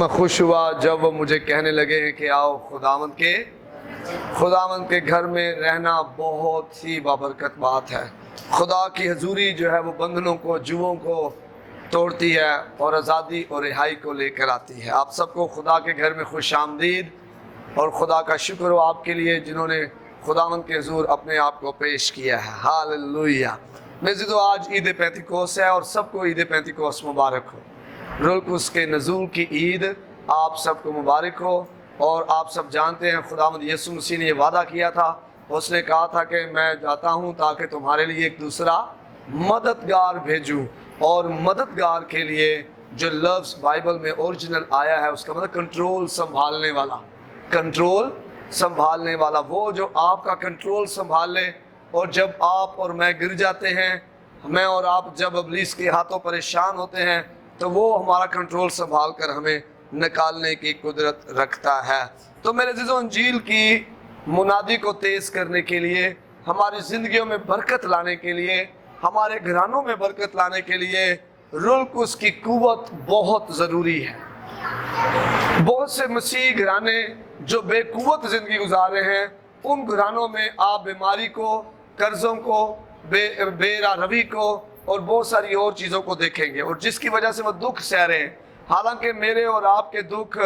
میں خوش ہوا جب وہ مجھے کہنے لگے ہیں کہ آؤ خداوند کے گھر میں رہنا بہت ہی بابرکت بات ہے۔ خدا کی حضوری جو ہے وہ بندھنوں کو، جوؤں کو توڑتی ہے اور آزادی اور رہائی کو لے کر آتی ہے۔ آپ سب کو خدا کے گھر میں خوش آمدید، اور خدا کا شکر ہو آپ کے لیے جنہوں نے خداوند کے حضور اپنے آپ کو پیش کیا ہے۔ ہاللویہ۔ میزدو آج عید پینتیکوس ہے اور سب کو عید پینتیکوس مبارک ہو۔ روح القدس کے نزول کی عید آپ سب کو مبارک ہو۔ اور آپ سب جانتے ہیں خداوند یسوع مسیح نے یہ وعدہ کیا تھا، اس نے کہا تھا کہ میں جاتا ہوں تاکہ تمہارے لیے ایک دوسرا مددگار بھیجوں، اور مددگار کے لیے جو لفظ بائبل میں اوریجنل آیا ہے اس کا مطلب کنٹرول سنبھالنے والا، کنٹرول سنبھالنے والا، وہ جو آپ کا کنٹرول سنبھال لے۔ اور جب آپ اور میں گر جاتے ہیں، میں اور آپ جب ابلیس کے ہاتھوں پریشان ہوتے ہیں، تو وہ ہمارا کنٹرول سنبھال کر ہمیں نکالنے کی قدرت رکھتا ہے۔ تو میرے عزیزو، انجیل کی منادی کو تیز کرنے کے لیے، ہماری زندگیوں میں برکت لانے کے لیے، ہمارے گھرانوں میں برکت لانے کے لیے روح القدس کی قوت بہت ضروری ہے۔ بہت سے مسیحی گھرانے جو بے قوت زندگی گزار رہے ہیں، ان گھرانوں میں آپ بیماری کو، قرضوں کو، بے راہ روی کو اور بہت ساری اور چیزوں کو دیکھیں گے، اور جس کی وجہ سے وہ دکھ سہ رہے ہیں۔ حالانکہ میرے اور آپ کے دکھ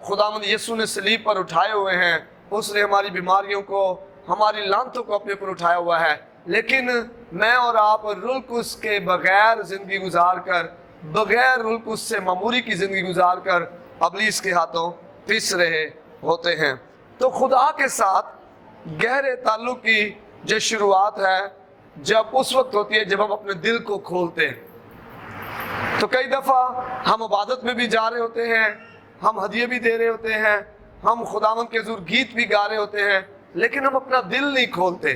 خداوند یسوع نے صلیب پر اٹھائے ہوئے ہیں، اس نے ہماری بیماریوں کو، ہماری لعنتوں کو اپنے پر اٹھایا ہوا ہے، لیکن میں اور آپ روح القدس کے بغیر زندگی گزار کر، بغیر روح القدس سے معموری کی زندگی گزار کر ابلیس کے ہاتھوں پس رہے ہوتے ہیں۔ تو خدا کے ساتھ گہرے تعلق کی جو شروعات ہے جب اس وقت ہوتی ہے جب ہم اپنے دل کو کھولتے ہیں۔ تو کئی دفعہ ہم عبادت میں بھی جا رہے ہوتے ہیں، ہم ہدیے بھی دے رہے ہوتے ہیں، ہم خداوند کے حضور گیت بھی گا رہے ہوتے ہیں، لیکن ہم اپنا دل نہیں کھولتے۔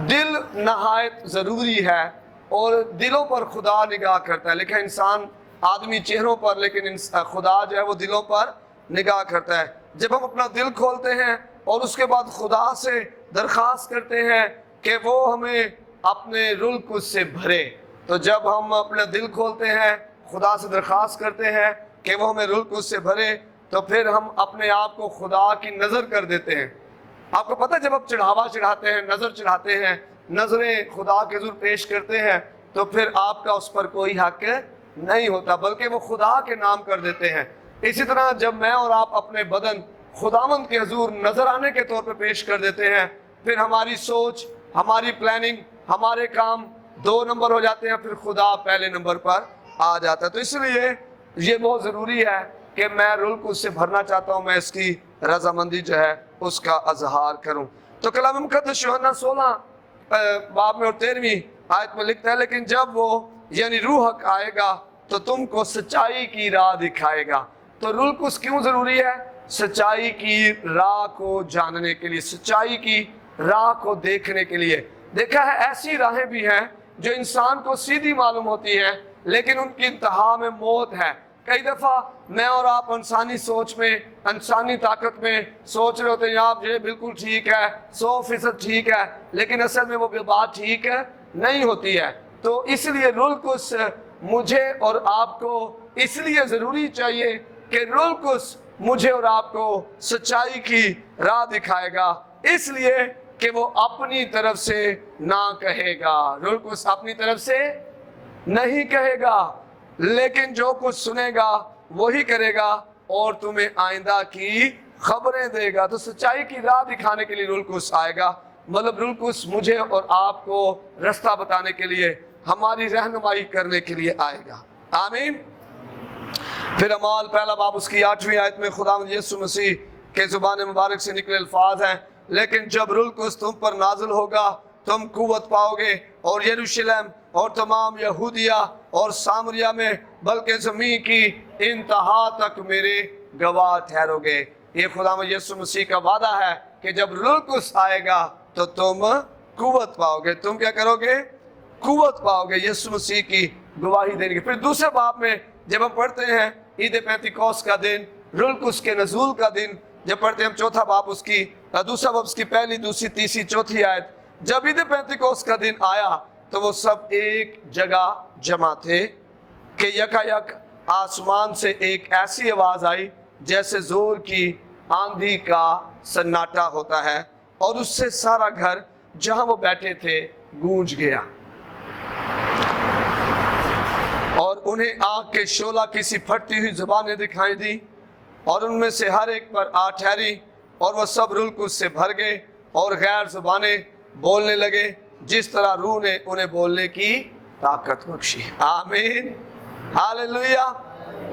دل نہایت ضروری ہے، اور دلوں پر خدا نگاہ کرتا ہے، لیکن انسان آدمی چہروں پر، لیکن خدا جو ہے وہ دلوں پر نگاہ کرتا ہے۔ جب ہم اپنا دل کھولتے ہیں اور اس کے بعد خدا سے درخواست کرتے ہیں کہ وہ ہمیں اپنے روح القدس سے بھرے، تو جب ہم اپنا دل کھولتے ہیں، خدا سے درخواست کرتے ہیں کہ وہ ہمیں روح القدس سے بھرے، تو پھر ہم اپنے آپ کو خدا کی نظر کر دیتے ہیں۔ آپ کو پتہ ہے جب آپ چڑھاوا چڑھاتے ہیں، نظر چڑھاتے ہیں، نظریں خدا کے حضور پیش کرتے ہیں، تو پھر آپ کا اس پر کوئی حق نہیں ہوتا، بلکہ وہ خدا کے نام کر دیتے ہیں۔ اسی طرح جب میں اور آپ اپنے بدن خداوند کے حضور نظرانے کے طور پہ پیش کر دیتے ہیں، پھر ہماری سوچ، ہماری پلاننگ، ہمارے کام 2 نمبر ہو جاتے ہیں، پھر خدا پہلے نمبر پر آ جاتا ہے۔ تو اس لیے یہ بہت ضروری ہے کہ میں روح القدس سے بھرنا چاہتا ہوں، میں اس کی رضامندی جو ہے اس کا اظہار کروں۔ تو کلام مقدس یوحنا 16 باب میں اور 13ویں آیت میں لکھتا ہے، لیکن جب وہ یعنی روح حق آئے گا تو تم کو سچائی کی راہ دکھائے گا۔ تو روح القدس کیوں ضروری ہے؟ سچائی کی راہ کو جاننے کے لیے، سچائی کی راہ کو دیکھنے کے لیے۔ دیکھا ہے ایسی راہیں بھی ہیں جو انسان کو سیدھی معلوم ہوتی ہیں، لیکن ان کی انتہا میں موت ہے۔ کئی دفعہ میں اور آپ انسانی سوچ میں، انسانی طاقت میں سوچ رہے ہوتے ہیں آپ یہ بالکل ٹھیک ہے، 100% ٹھیک ہے، لیکن اصل میں وہ بات ٹھیک نہیں ہوتی ہے۔ تو اس لیے روح القدس مجھے اور آپ کو اس لیے ضروری چاہیے کہ روح القدس مجھے اور آپ کو سچائی کی راہ دکھائے گا، اس لیے کہ وہ اپنی طرف سے نہ کہے گا۔ روح القدس اپنی طرف سے نہیں کہے گا، لیکن جو کچھ سنے گا وہی کرے گا اور تمہیں آئندہ کی خبریں دے گا۔ تو سچائی کی راہ دکھانے کے لیے روح القدس آئے گا، مطلب روح القدس مجھے اور آپ کو رستہ بتانے کے لیے، ہماری رہنمائی کرنے کے لیے آئے گا۔ آمین۔ پھر اعمال پہلا باب اس کی 8ویں آیت میں خداوند یسوع مسیح کے زبان مبارک سے نکلے الفاظ ہیں، لیکن جب روح القدس تم پر نازل ہوگا تم قوت پاؤ گے، اور یروشلم اور تمام یہودیہ اور سامریہ میں بلکہ زمین کی انتہا تک میرے گواہ ٹھہرو گے۔ یہ خداوند یسوع مسیح کا وعدہ ہے کہ جب روح القدس آئے گا تو تم قوت پاؤ گے۔ تم کیا کرو گے؟ قوت پاؤ گے، یسوع مسیح کی گواہی دیں گے۔ پھر دوسرے باب میں جب ہم پڑھتے ہیں عید پینتیکوس کا دن، روح القدس کے نزول کا دن، جب پڑھتے ہیں ہم چوتھا باب اس کی، دوسرا باب اس کی پہلی، دوسری، تیسری، چوتھی آیت، جب عید پینتیکوس کا دن آیا تو وہ سب ایک جگہ جمع تھے کہ یکا یک آسمان سے ایک ایسی آواز آئی جیسے زور کی آندھی کا سناٹا ہوتا ہے، اور اس سے سارا گھر جہاں وہ بیٹھے تھے گونج گیا، اور انہیں آگ کے شعلہ کی سی پھٹتی ہوئی زبانیں دکھائی دی، اور ان میں سے ہر ایک پر آ ٹھہری، اور وہ سب روح القدس سے بھر گئے اور غیر زبانیں بولنے لگے جس طرح روح نے انہیں بولنے کی طاقت بخشی۔ آمین، ہاللویہ۔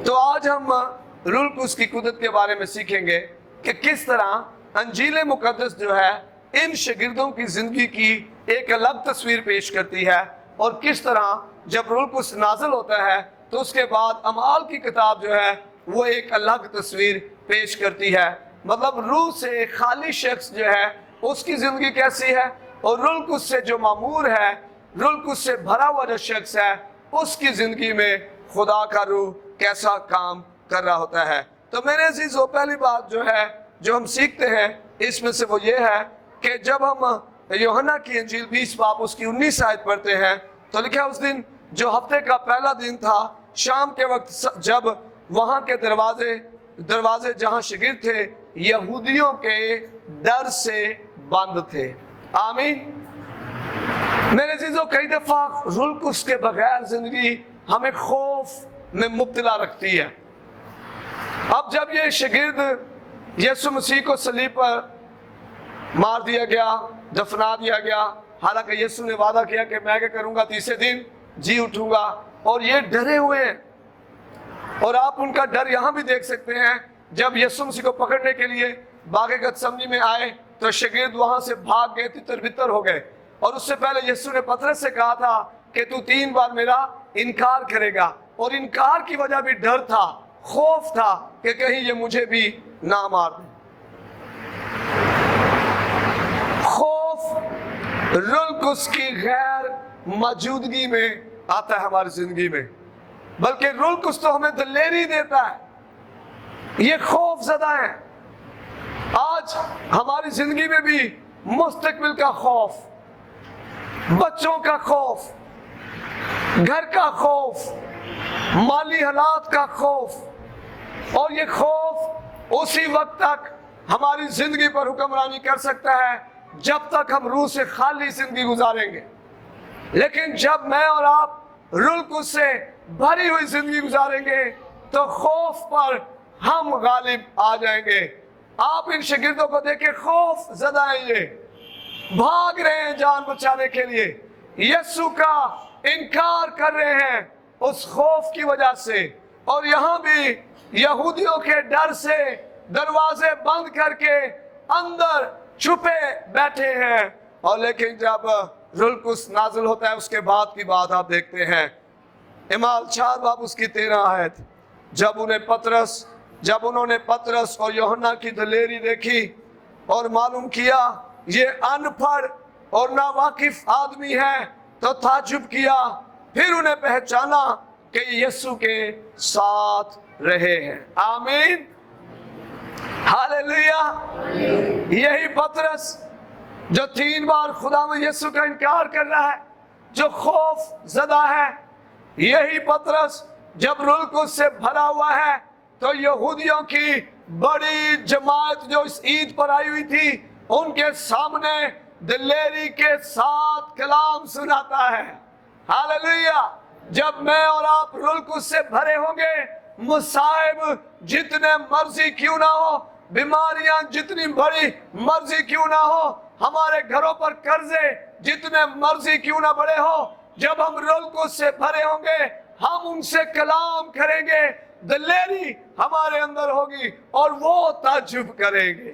تو آج ہم روح القدس کی قدرت کے بارے میں سیکھیں گے کہ کس طرح انجیل مقدس جو ہے ان شاگردوں کی زندگی کی ایک الگ تصویر پیش کرتی ہے، اور کس طرح جب روح القدس نازل ہوتا ہے تو اس کے بعد اعمال کی کتاب جو ہے وہ ایک الگ تصویر پیش کرتی ہے۔ مطلب روح سے خالی شخص جو ہے اس کی زندگی کیسی ہے، اور روح القدس سے جو معمور ہے، روح القدس سے بھرا ہوا جو شخص ہے، اس کی زندگی میں خدا کا روح کیسا کام کر رہا ہوتا ہے۔ تو میرے عزیزو، پہلی بات جو ہے جو ہم سیکھتے ہیں اس میں سے وہ یہ ہے کہ جب ہم یوحنا کی انجیل 20 باب اس کی 19 آیت پڑھتے ہیں تو لکھا اس دن جو ہفتے کا پہلا دن تھا، شام کے وقت جب وہاں کے دروازے جہاں شاگرد تھے یہودیوں کے ڈر سے بند تھے۔ آمین۔ میرے عزیزو، کئی دفعہ روح القدس کے بغیر زندگی ہمیں خوف میں مبتلا رکھتی ہے۔ اب جب یہ شاگرد یسوع مسیح کو صلیب پر مار دیا گیا، دفنا دیا گیا، حالانکہ یسوع نے وعدہ کیا کہ میں کیا کروں گا، تیسرے دن جی اٹھوں گا، اور یہ ڈرے ہوئے ہیں۔ اور آپ ان کا ڈر یہاں بھی دیکھ سکتے ہیں، جب یسوع مسیح کو پکڑنے کے لیے باغ گتسمنی میں آئے تو شاگرد وہاں سے بھاگ گئے، تتر بتر ہو گئے، اور اس سے پہلے یسوع نے پطرس سے کہا تھا کہ تو 3 بار میرا انکار کرے گا، اور انکار کی وجہ بھی ڈر تھا، خوف تھا کہ کہیں یہ مجھے بھی نہ مار دے۔ خوف روح القدس کی غیر موجودگی میں آتا ہے ہماری زندگی میں، بلکہ روح القدس تو ہمیں دلیری دیتا ہے۔ یہ خوف زدہ ہے۔ آج ہماری زندگی میں بھی مستقبل کا خوف، بچوں کا خوف، گھر کا خوف، مالی حالات کا خوف، اور یہ خوف اسی وقت تک ہماری زندگی پر حکمرانی کر سکتا ہے جب تک ہم روح سے خالی زندگی گزاریں گے، لیکن جب میں اور آپ روح القدس سے بھری ہوئی زندگی گزاریں گے تو خوف پر ہم غالب آ جائیں گے۔ آپ ان شاگردوں کو دیکھیں، خوف زدہ ہیں، یہ بھاگ رہے ہیں جان بچانے کے لیے، یسوع کا انکار کر رہے ہیں اس خوف کی وجہ سے، اور یہاں بھی یہودیوں کے ڈر سے دروازے بند کر کے اندر چھپے بیٹھے ہیں۔ اور لیکن جب روح القدس نازل ہوتا ہے اس کے بعد کی بات آپ دیکھتے ہیں، اعمال 4 باب اس کی 13 آیت، جب انہوں نے پطرس اور یوحنا کی دلیری دیکھی اور معلوم کیا یہ ان پڑھ اور ناواقف آدمی ہے تو تعجب کیا، پھر انہیں پہچانا کہ یسوع کے ساتھ رہے ہیں۔ آمین، ہاللویہ۔ یہی پطرس جو 3 بار خدا میں یسوع کا انکار کر رہا ہے، جو خوف زدہ ہے، یہی پطرس جب روح القدس سے بھرا ہوا ہے تو یہودیوں کی بڑی جماعت جو اس عید پر آئی ہوئی تھی ان کے سامنے دلیری کے ساتھ کلام سناتا ہے۔ ہاللویہ۔ جب میں اور آپ روح القدس سے بھرے ہوں گے، مصائب جتنے مرضی کیوں نہ ہو، بیماریاں جتنی بڑی مرضی کیوں نہ ہو، ہمارے گھروں پر قرضے جتنے مرضی کیوں نہ بڑے ہو، جب ہم روح القدس سے بھرے ہوں گے ہم ان سے کلام کریں گے، دلیری ہمارے اندر ہوگی، اور وہ تعجب کریں گے،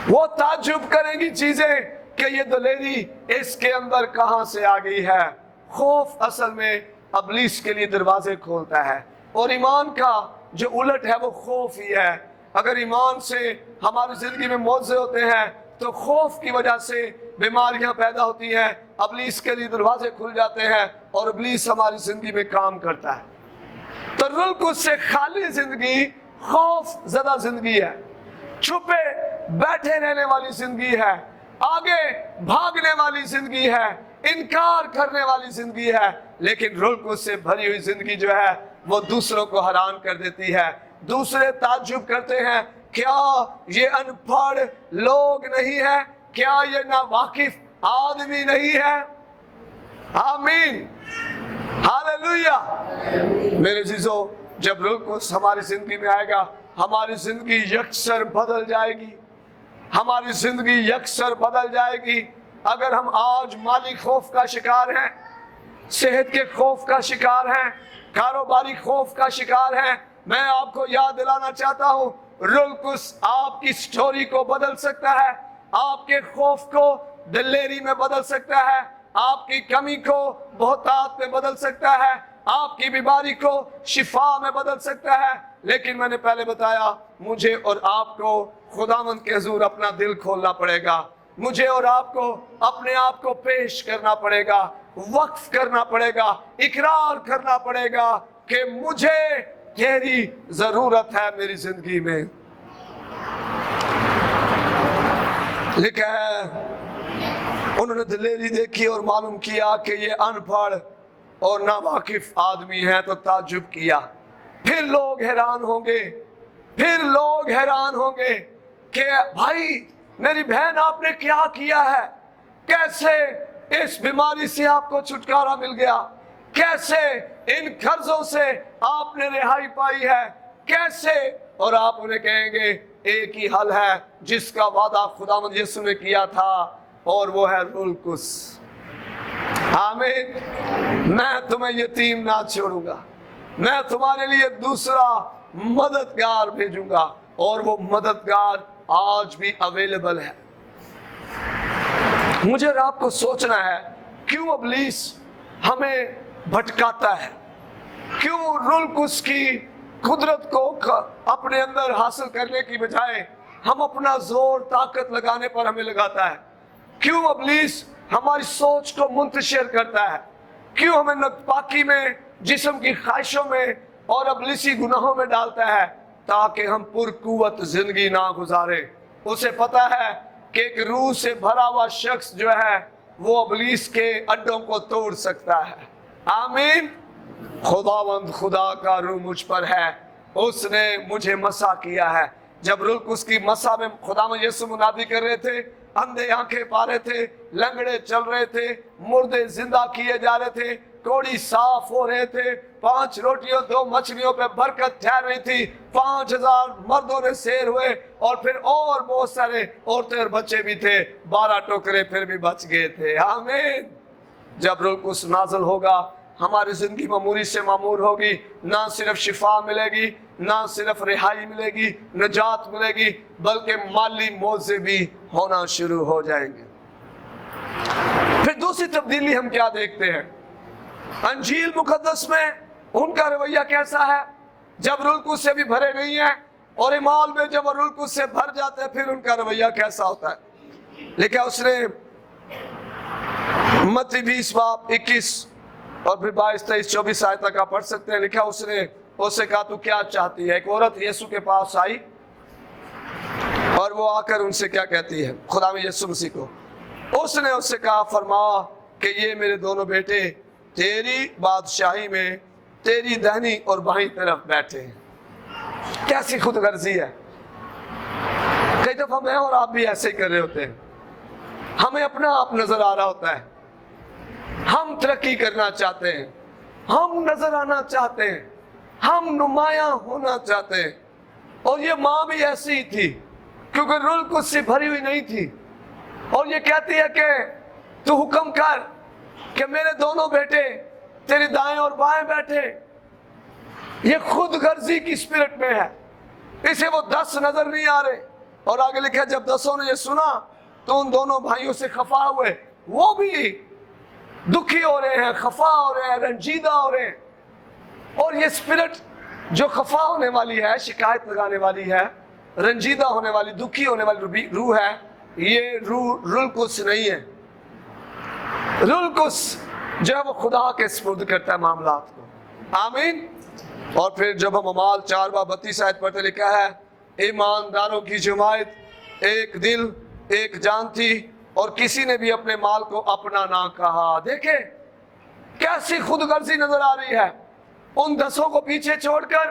وہ تعجب کریں گی چیزیں کہ یہ دلیری اس کے اندر کہاں سے آ گئی ہے۔ خوف اصل میں ابلیس کے لیے دروازے کھولتا ہے، اور ایمان کا جو الٹ ہے وہ خوف ہی ہے۔ اگر ایمان سے ہماری زندگی میں معجزے ہوتے ہیں تو خوف کی وجہ سے بیماریاں پیدا ہوتی ہیں، ابلیس کے لیے دروازے کھل جاتے ہیں اور ابلیس ہماری زندگی میں کام کرتا ہے۔ تو روح القدس سے خالی زندگی خوف زدہ زندگی ہے، چھپے بیٹھے رہنے والی زندگی ہے، آگے بھاگنے والی زندگی ہے، انکار کرنے والی زندگی ہے۔ لیکن روح القدس سے بھری ہوئی زندگی جو ہے وہ دوسروں کو حیران کر دیتی ہے، دوسرے تعجب کرتے ہیں کیا یہ انپڑھ لوگ نہیں ہے, کیا یہ ناواقف آدمی نہیں ہے. آمین, ہاللویا. میرے عزیزو, جب روح القدس ہماری زندگی میں آئے گا ہماری زندگی یکسر بدل جائے گی, ہماری زندگی یکسر بدل جائے گی. اگر ہم آج مالی خوف کا شکار ہیں, صحت کے خوف کا شکار ہیں, کاروباری خوف کا شکار ہیں, میں آپ کو یاد دلانا چاہتا ہوں روح القدس آپ کی سٹوری کو بدل سکتا ہے, آپ کے خوف کو دلیری میں بدل سکتا ہے, آپ کی کمی کو بہتات میں بدل سکتا ہے, آپ کی بیماری کو شفا میں بدل سکتا ہے. لیکن میں نے پہلے بتایا مجھے اور آپ کو خداوند کے حضور اپنا دل کھولنا پڑے گا, مجھے اور آپ کو اپنے آپ کو پیش کرنا پڑے گا, وقف کرنا پڑے گا, اقرار کرنا پڑے گا کہ مجھے تیری ضرورت ہے میری زندگی میں. لکھا ہے انہوں نے دلیری دیکھی اور معلوم کیا کہ یہ انپڑھ اور ناواقف آدمی ہے تو تعجب کیا. پھر لوگ حیران ہوں گے, پھر لوگ حیران ہوں گے کہ بھائی میری بہن آپ نے کیا کیا ہے, کیسے اس بیماری سے آپ کو چھٹکارا مل گیا, کیسے ان قرضوں سے آپ نے رہائی پائی ہے, کیسے. اور آپ انہیں کہیں گے ایک ہی حل ہے جس کا وعدہ خداوند یسوع نے کیا تھا اور وہ ہے روح القدس. آمین. میں تمہیں یتیم نہ چھوڑوں گا, میں تمہارے لیے دوسرا مددگار بھیجوں گا, اور وہ مددگار آج بھی اویلیبل ہے. مجھے اور آپ کو سوچنا ہے کیوں ابلیس ہمیں بھٹکاتا ہے, کیوں روح القدس کی قدرت کو اپنے اندر حاصل کرنے کی بجائے ہم اپنا زور طاقت لگانے پر ہمیں لگاتا ہے, کیوں ابلیس ہماری سوچ کو منتشر کرتا ہے, کیوں ہمیں ناپاکی میں, جسم کی خواہشوں میں اور ابلیسی گناہوں میں ڈالتا ہے تاکہ ہم پرقوت زندگی نہ گزارے. اسے پتا ہے کہ ایک روح سے بھرا ہوا شخص جو ہے وہ ابلیس کے اڈوں کو توڑ سکتا ہے. آمین. خداوند خدا کا روح مجھ پر ہے, اس نے مجھے مسا کیا ہے. جب روح القدس کی مسا میں خداوند یسوع منادی کر رہے تھے, اندھے آنکھیں پا رہے تھے, لنگڑے چل رہے تھے, مردے زندہ کیے جا رہے تھے, کوڑی صاف ہو رہے تھے, 5 روٹیوں 2 مچھلیوں پہ برکت ٹھہر رہی تھی, 5000 مردوں نے سیر ہوئے, اور پھر اور بہت سارے عورتیں اور بچے بھی تھے, 12 ٹوکرے پھر بھی بچ گئے تھے. آمین. جب روح القدس نازل ہوگا ہماری زندگی معمولی سے معمور ہوگی, نہ صرف شفا ملے گی, نہ صرف رہائی ملے گی, نجات ملے گی, بلکہ مالی موضوع بھی ہونا شروع ہو جائیں گے. پھر دوسری تبدیلی ہم کیا دیکھتے ہیں انجیل مقدس میں, ان کا رویہ کیسا ہے جب روح القدس سے بھی بھرے نہیں ہیں, اور اعمال میں جب روح القدس سے بھر جاتے ہیں پھر ان کا رویہ کیسا ہوتا ہے. لکھا اس نے متی 20 باب 21 اور پھر 22 23 24 آیت تک آپ پڑھ سکتے ہیں. لکھا اس نے اس سے کہا تو کیا چاہتی ہے. ایک عورت یسوع کے پاس آئی اور وہ آ کر ان سے کیا کہتی ہے, خدا میں یسوع مسیح کو. اس نے اس سے کہا فرما کہ یہ میرے دونوں بیٹے تیری بادشاہی میں تیری دہنی اور بائیں طرف بیٹھے ہیں. کیسی خود غرضی ہے. کئی دفعہ میں اور آپ بھی ایسے ہی کر رہے ہوتے ہیں, ہمیں اپنا آپ نظر آ رہا ہوتا ہے, ہم ترقی کرنا چاہتے ہیں, ہم نظر آنا چاہتے ہیں, ہم نمایاں ہونا چاہتے ہیں. اور یہ ماں بھی ایسی ہی تھی کیونکہ روح القدس سے بھری ہوئی نہیں تھی, اور یہ کہتی ہے کہ تو حکم کر کہ میرے دونوں بیٹے تیرے دائیں اور بائیں بیٹھے. یہ خود غرضی کی اسپرٹ میں ہے, اسے وہ 10 نظر نہیں آ رہے. اور آگے لکھا جب 10 نے یہ سنا تو ان دونوں بھائیوں سے خفا ہوئے, وہ بھی دکھی ہو رہے ہیں, خفا ہو رہے ہیں, رنجیدہ ہو رہے ہیں. اور یہ اسپرٹ جو خفا ہونے والی ہے, شکایت لگانے والی ہے, رنجیدہ ہونے والی, دکھی ہونے والی روح ہے, یہ روح القدس نہیں ہے. روح القدس جو ہے وہ خدا کے سپرد کرتا ہے معاملات کو. آمین. اور پھر جب ہم اعمال 4 باب 32 آیت پڑھتے, لکھا ہے ایمانداروں کی جماعت ایک دل ایک جان تھی اور کسی نے بھی اپنے مال کو اپنا نہ کہا. دیکھیں کیسی خود غرضی نظر آ رہی ہے. ان 10 کو پیچھے چھوڑ کر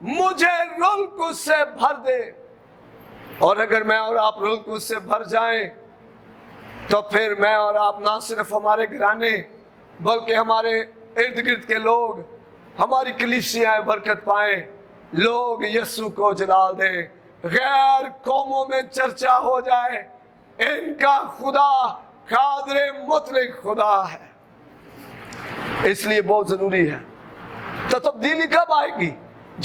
مجھے روح القدس سے بھر دے. اور اگر میں اور آپ روح القدس سے بھر جائیں تو پھر میں اور آپ نہ صرف ہمارے گھرانے بلکہ ہمارے ارد گرد کے لوگ، ہماری کلیسیاں برکت پائیں، لوگ یسوع کو جلال دیں، غیر قوموں میں چرچا ہو جائے ان کا خدا قادر مطلق خدا ہے. اس لیے بہت ضروری ہے. تو تبدیلی کب آئے گی؟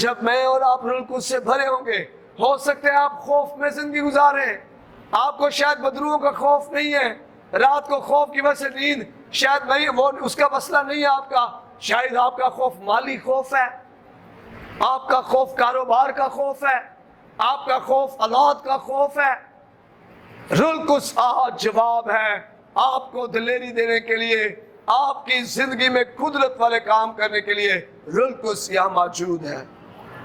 جب میں اور آپ روح القدس سے بھرے ہوں گے. ہو سکتا ہے آپ خوف میں زندگی گزاریں، آپ کو شاید بدروؤں کا خوف نہیں ہے، رات کو خوف کی وجہ سے نیند شاید نہیں، وہ اس کا مسئلہ نہیں ہے آپ کا. شاید آپ کا خوف مالی خوف ہے، آپ کا خوف کاروبار کا خوف ہے، آپ کا خوف اولاد کا خوف ہے. روح القدس آج جواب ہے آپ کو دلیری دینے کے لیے، آپ کی زندگی میں قدرت والے کام کرنے کے لیے. روح القدس یہاں موجود ہے.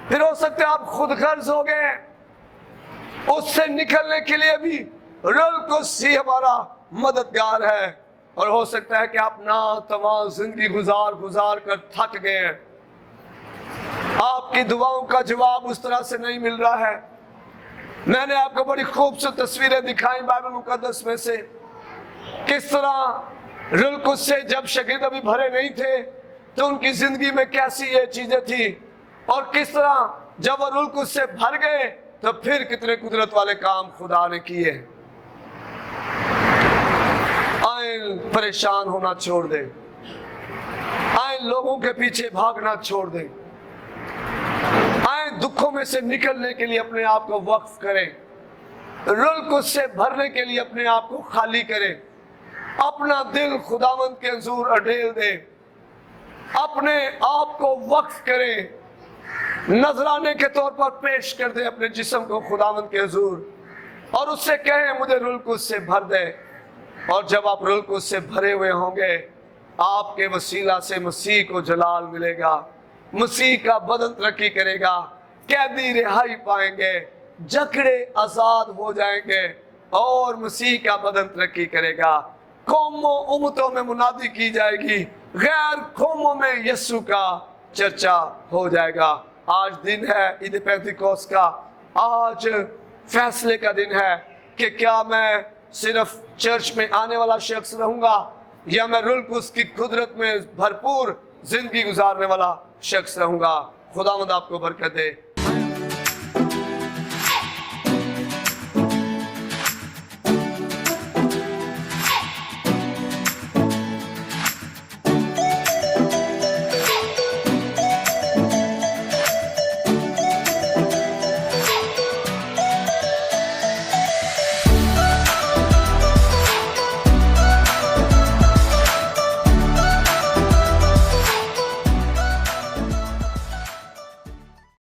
پھر ہو سکتا ہے آپ خود غرض ہو گئے، اس سے نکلنے کے لیے بھی روح القدس ہی ہمارا مددگار ہے. اور ہو سکتا ہے کہ آپ ناتواں زندگی گزار کر تھک گئے ہیں، آپ کی دعاؤں کا جواب اس طرح سے نہیں مل رہا ہے. میں نے آپ کو بڑی خوبصورت تصویریں دکھائیں بائبل مقدس میں سے، کس طرح روح القدس سے جب شاگرد ابھی بھرے نہیں تھے تو ان کی زندگی میں کیسی یہ چیزیں تھی، اور کس طرح جب وہ روح القدس سے بھر گئے تو پھر کتنے قدرت والے کام خدا نے کیے. آئیں پریشان ہونا چھوڑ دیں، آئیں لوگوں کے پیچھے بھاگنا چھوڑ دیں، آئیں دکھوں میں سے نکلنے کے لیے اپنے آپ کو وقف کریں، روح القدس سے بھرنے کے لیے اپنے آپ کو خالی کریں، اپنا دل خداوند کے حضور اڈیل دیں، اپنے آپ کو وقف کریں، نذرانے کے طور پر پیش کر دیں اپنے جسم کو خداوند کے حضور، اور اس سے کہیں مجھے روح القدس سے بھر دے. اور جب آپ روح القدس سے بھرے ہوئے ہوں گے، آپ کے وسیلہ سے مسیح کو جلال ملے گا، مسیح کا بدن ترقی کرے گا، قیدی رہائی پائیں گے، جکڑے آزاد ہو جائیں گے، اور مسیح کا بدن ترقی کرے گا. قوموں امتوں میں منادی کی جائے گی، غیر قوموں میں یسوع کا چرچا ہو جائے گا. آج دن ہے عید پینتیکوست کا، آج فیصلے کا دن ہے کہ کیا میں صرف چرچ میں آنے والا شخص رہوں گا یا میں روح القدس کی قدرت میں بھرپور زندگی گزارنے والا شخص رہوں گا. خداوند آپ کو برکت دے.